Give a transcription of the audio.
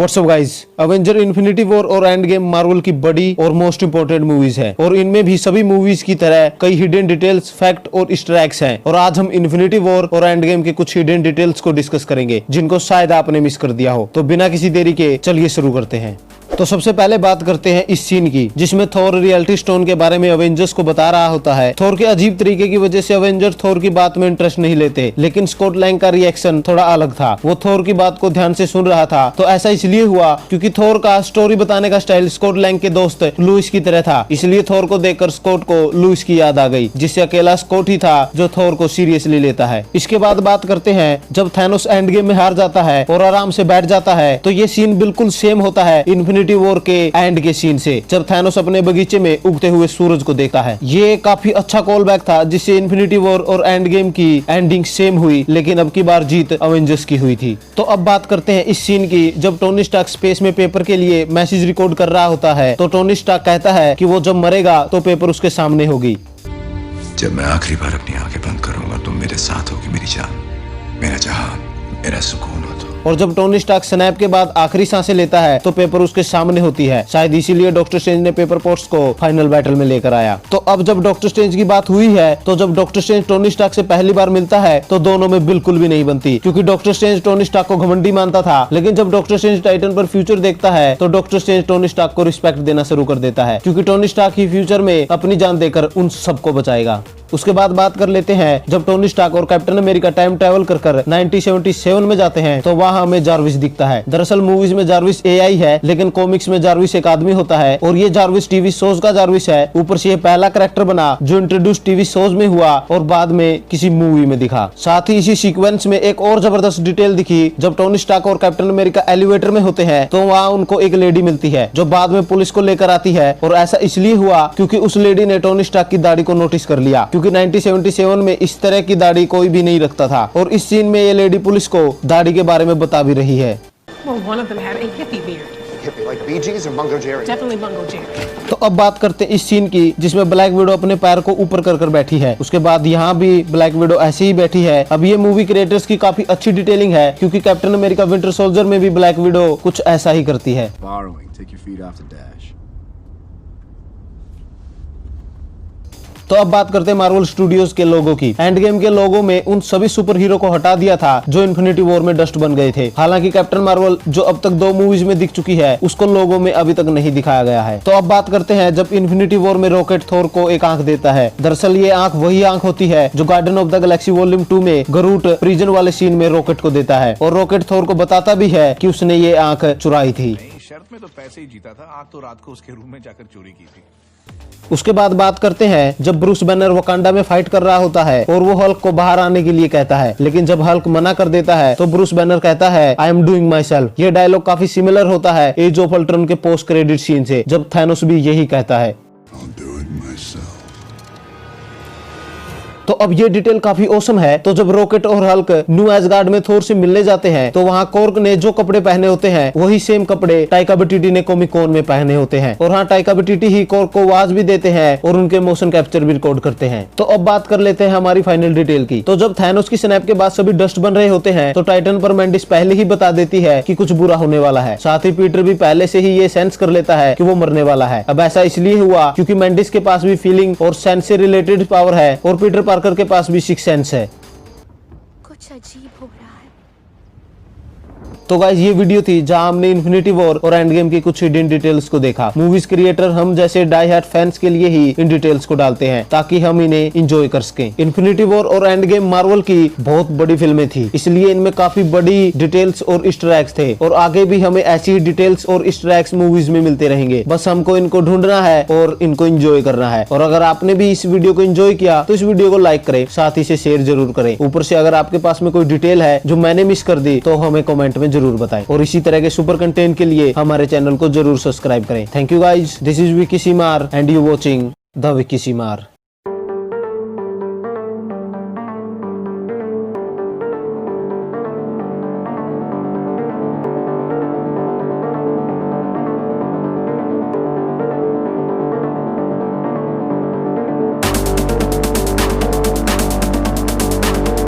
WhatsApp guys, Avenger infinity war और end game Marvel की बड़ी और मोस्ट इंपोर्टेंट मूवीज है और इनमें भी सभी मूवीज की तरह कई हिडन डिटेल्स, फैक्ट और ईस्टर एग्स हैं। और आज हम इन्फिनिटी वॉर और एंड गेम के कुछ हिडन डिटेल्स को डिस्कस करेंगे जिनको शायद आपने मिस कर दिया हो। तो बिना किसी देरी के चलिए शुरू करते हैं। तो सबसे पहले बात करते हैं इस सीन की जिसमें थोर रियलिटी स्टोन के बारे में अवेंजर्स को बता रहा होता है। थोर के अजीब तरीके की वजह से अवेंजर्स थोर की बात में इंटरेस्ट नहीं लेते, लेकिन स्कॉट लैंग का रिएक्शन थोड़ा अलग था। वो थोर की बात को ध्यान से सुन रहा था। तो ऐसा इसलिए हुआ क्योंकि थोर का स्टोरी बताने का स्टाइल स्कॉट लैंग के दोस्त लुइस की तरह था। इसलिए थोर को देखकर स्कॉट को लुइस की याद आ गई, जिससे अकेला स्कॉट ही था जो थोर को सीरियसली लेता है। इसके बाद बात करते हैं जब थैनोस एंड गेम में हार जाता है और आराम से बैठ जाता है, तो ये सीन बिल्कुल सेम होता है इन्फिनिटी वॉर के एंड के सीन से, जब थैनोस अपने बगीचे में उगते हुए सूरज को देखता है। ये काफी अच्छा कॉल बैक था जिससे इन्फिनिटी वॉर और एंड गेम की एंडिंग सेम हुई, लेकिन अब की बार जीत अवेंजर्स की हुई थी। तो अब बात करते हैं इस सीन की जब टोनी स्टार्क स्पेस में पेपर के लिए मैसेज रिकॉर्ड कर रहा होता है। तो टोनी स्टार्क कहता है कि वो जब मरेगा तो पेपर उसके सामने होगी। जब मैं आखिरी बार अपनी आंखें बंद करूंगा तुम मेरे साथ होगी, मेरी जान, मेरा जहान, मेरा सुकून हो तुम। और जब टोनी स्टार्क स्नैप के बाद आखिरी सांसें लेता है तो पेपर उसके सामने होती है। शायद इसीलिए डॉक्टर स्ट्रेंज ने पेपर पोट्स को फाइनल बैटल में लेकर आया। तो अब जब डॉक्टर स्ट्रेंज की बात हुई है, तो जब डॉक्टर स्ट्रेंज टोनी स्टार्क से पहली बार मिलता है तो दोनों में बिल्कुल भी नहीं बनती, क्योंकि डॉक्टर स्ट्रेंज टोनी स्टार्क को घमंडी मानता था। लेकिन जब डॉक्टर स्ट्रेंज टाइटन पर फ्यूचर देखता है तो डॉक्टर स्ट्रेंज टोनी स्टार्क को रिस्पेक्ट देना शुरू कर देता है, क्योंकि टोनी स्टार्क ही फ्यूचर में अपनी जान देकर उन सबको बचाएगा। उसके बाद बात कर लेते हैं जब टोनी स्टार्क और कैप्टन अमेरिका टाइम ट्रैवल कर 1977 में जाते हैं, तो वहाँ हमें जार्विस दिखता है। दरअसल मूवीज में जार्विस एआई है, लेकिन कॉमिक्स में जार्विस एक आदमी होता है और ये जार्विस टीवी शोज का जार्विस है। ऊपर से ये पहला कैरेक्टर बना जो इंट्रोड्यूस टीवी शोज में हुआ और बाद में किसी मूवी में दिखा। साथ ही इसी सीक्वेंस में एक और जबरदस्त डिटेल दिखी जब टोनी स्टार्क और कैप्टन अमेरिका एलिवेटर में होते हैं, तो वहाँ उनको एक लेडी मिलती है जो बाद में पुलिस को लेकर आती है। और ऐसा इसलिए हुआ क्योंकि उस लेडी ने टोनी स्टार्क की दाढ़ी को नोटिस कर लिया, क्योंकि 1977 में इस तरह की दाढ़ी कोई भी नहीं रखता था। और इस सीन में ये लेडी पुलिस को दाढ़ी के बारे में बता भी रही है। Well, one of them had a hippie beard. Hippie, like Bee Gees or Mungo Jerry? Definitely Mungo Jerry. तो अब बात करते हैं इस सीन की जिसमें ब्लैक विडो अपने पैर को ऊपर कर बैठी है। उसके बाद यहाँ भी ब्लैक विडो ऐसे ही बैठी है। अब ये मूवी क्रिएटर्स की काफी अच्छी डिटेलिंग है, क्योंकि कैप्टन अमेरिका विंटर सोल्जर में भी ब्लैक विडो कुछ ऐसा ही करती है। Borrowing, take your feet off the dash. तो अब बात करते हैं मार्वल स्टूडियोज के लोगों की। एंड गेम के लोगों में उन सभी सुपर हीरो को हटा दिया था जो इन्फिनिटी वॉर में डस्ट बन गए थे। हालांकि कैप्टन मार्वल जो अब तक 2 मूवीज में दिख चुकी है, उसको लोगों में अभी तक नहीं दिखाया गया है। तो अब बात करते हैं जब इन्फिनिटी वॉर में रॉकेट थोर को एक आंख देता है। दरअसल ये आंख वही आंख होती है जो guardian of the Galaxy volume 2 में गरूट प्रिजन वाले सीन में रॉकेट को देता है। और रॉकेट थोर को बताता भी है कि उसने ये आंख चुराई थी। शर्त में तो पैसे ही जीता था, आग तो रात को उसके रूम में जाकर चोरी की थी। उसके बाद बात करते हैं जब ब्रूस बैनर वकांडा में फाइट कर रहा होता है और वो हल्क को बाहर आने के लिए कहता है, लेकिन जब हल्क मना कर देता है तो ब्रूस बैनर कहता है I am doing my self. ये डायलॉग काफी सिमिलर होता है एज ऑफ अल्ट्रॉन के पोस्ट क्रेडिट सीन से, जब थैनोस भी यही कहता है। तो अब ये डिटेल काफी औसम है। तो जब रॉकेट और हल्क न्यू एसगार्ड में थोर से मिलने जाते हैं, तो वहाँ कॉर्क ने जो कपड़े पहने होते हैं वही सेम कपड़े टाइका वाइटिटी ने कॉमिक-कॉन में पहने होते हैं। और हाँ, टाइका वाइटिटी ही कॉर्क को आवाज भी देते हैं और उनके मोशन कैप्चर भी रिकॉर्ड करते हैं। तो अब बात कर लेते हैं हमारी फाइनल डिटेल की। तो जब थैनोस की स्नैप के बाद सभी डस्ट बन रहे होते हैं, तो टाइटन पर मैंडिस पहले ही बता देती है कि कुछ बुरा होने वाला है। साथ ही पीटर भी पहले से ही ये सेंस कर लेता है कि वो मरने वाला है। अब ऐसा इसलिए हुआ क्योंकि मैंडिस के पास भी फीलिंग और सेंस से रिलेटेड पावर है और पीटर पार्कर के पास भी सिक्स सेंस है। कुछ अजीब हो रहा है। तो गाइस, ये वीडियो थी जहां हमने इन्फिनिटी वॉर और एंड गेम की कुछ हिडन डिटेल्स को देखा। मूवीज क्रिएटर हम जैसे डाई हार्ड फैंस के लिए ही इन डिटेल्स को डालते हैं ताकि हम इन्हें एंजॉय कर सकें। इन्फिनिटी वॉर और एंड गेम मार्वल की बहुत बड़ी फिल्में थी, इसलिए इनमें काफी बड़ी डिटेल्स और ईस्टर एग्स थे और आगे भी हमें ऐसी ही डिटेल्स और ईस्टर एग्स मूवीज में मिलते रहेंगे। बस हमको इनको ढूंढना है और इनको एंजॉय करना है। और अगर आपने भी इस वीडियो को एंजॉय किया तो इस वीडियो को लाइक करें, साथ ही से शेयर जरूर करें। ऊपर से अगर आपके पास में कोई डिटेल है जो मैंने मिस कर दी तो हमें कमेंट में जरूर बताएं। और इसी तरह के सुपर कंटेंट के लिए हमारे चैनल को जरूर सब्सक्राइब करें। Thank you guys, this is Vicky Seemar and you watching the Vicky सीमार।